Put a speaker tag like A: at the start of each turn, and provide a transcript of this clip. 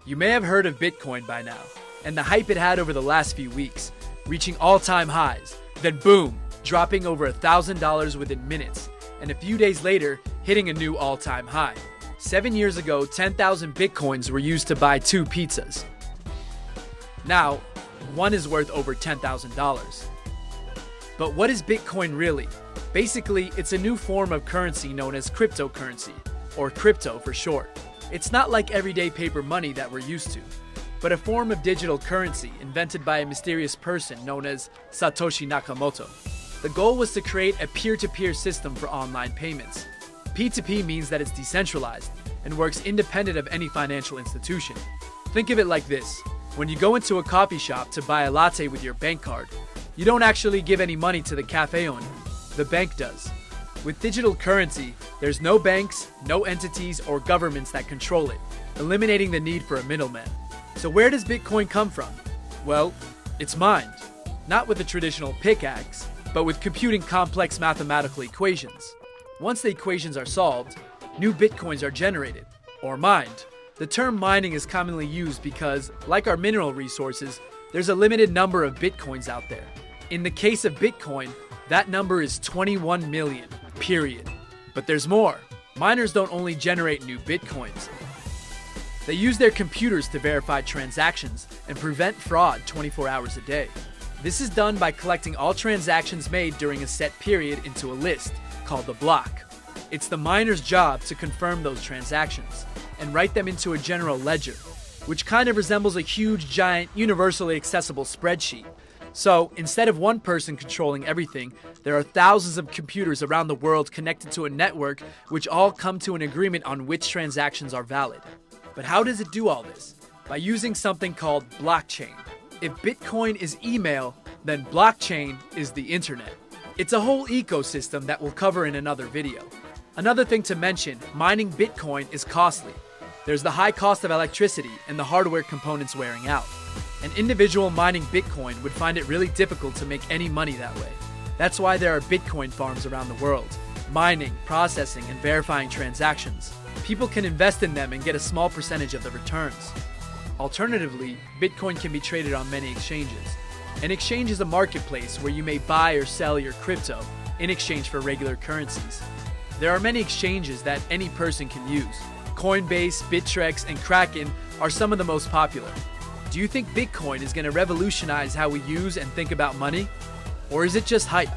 A: You may have heard of Bitcoin by now, and the hype it had over the last few weeks, reaching all-time highs, then boom, dropping over $1,000 within minutes, and a few days later, hitting a new all-time high. 7 years ago, 10,000 Bitcoins were used to buy 2 pizzas. Now, one is worth over $10,000. But what is Bitcoin really? Basically, it's a new form of currency known as cryptocurrency, or crypto for short. It's not like everyday paper money that we're used to, but a form of digital currency invented by a mysterious person known as Satoshi Nakamoto. The goal was to create a peer-to-peer system for online payments. P2P means that it's decentralized and works independent of any financial institution. Think of it like this. When you go into a coffee shop to buy a latte with your bank card, you don't actually give any money to the cafe owner. The bank does. With digital currency, there's no banks, no entities, or governments that control it, eliminating the need for a middleman. So where does Bitcoin come from? Well, it's mined. Not with a traditional pickaxe, but with computing complex mathematical equations. Once the equations are solved, new Bitcoins are generated, or mined. The term mining is commonly used because, like our mineral resources, there's a limited number of Bitcoins out there. In the case of Bitcoin, that number is 21 million, period. But there's more. Miners don't only generate new Bitcoins. They use their computers to verify transactions and prevent fraud 24 hours a day. This is done by collecting all transactions made during a set period into a list, called the block. It's the miner's job to confirm those transactions and write them into a general ledger, which kind of resembles a huge, giant, universally accessible spreadsheet. So, instead of one person controlling everything, there are thousands of computers around the world connected to a network which all come to an agreement on which transactions are valid. But how does it do all this? By using something called blockchain. If Bitcoin is email, then blockchain is the internet. It's a whole ecosystem that we'll cover in another video. Another thing to mention, mining Bitcoin is costly. There's the high cost of electricity and the hardware components wearing out. An individual mining Bitcoin would find it really difficult to make any money that way. That's why there are Bitcoin farms around the world, mining, processing, and verifying transactions. People can invest in them and get a small percentage of the returns. Alternatively, Bitcoin can be traded on many exchanges. An exchange is a marketplace where you may buy or sell your crypto in exchange for regular currencies. There are many exchanges that any person can use. Coinbase, Bittrex, and Kraken are some of the most popular. Do you think Bitcoin is going to revolutionize how we use and think about money? Or is it just hype?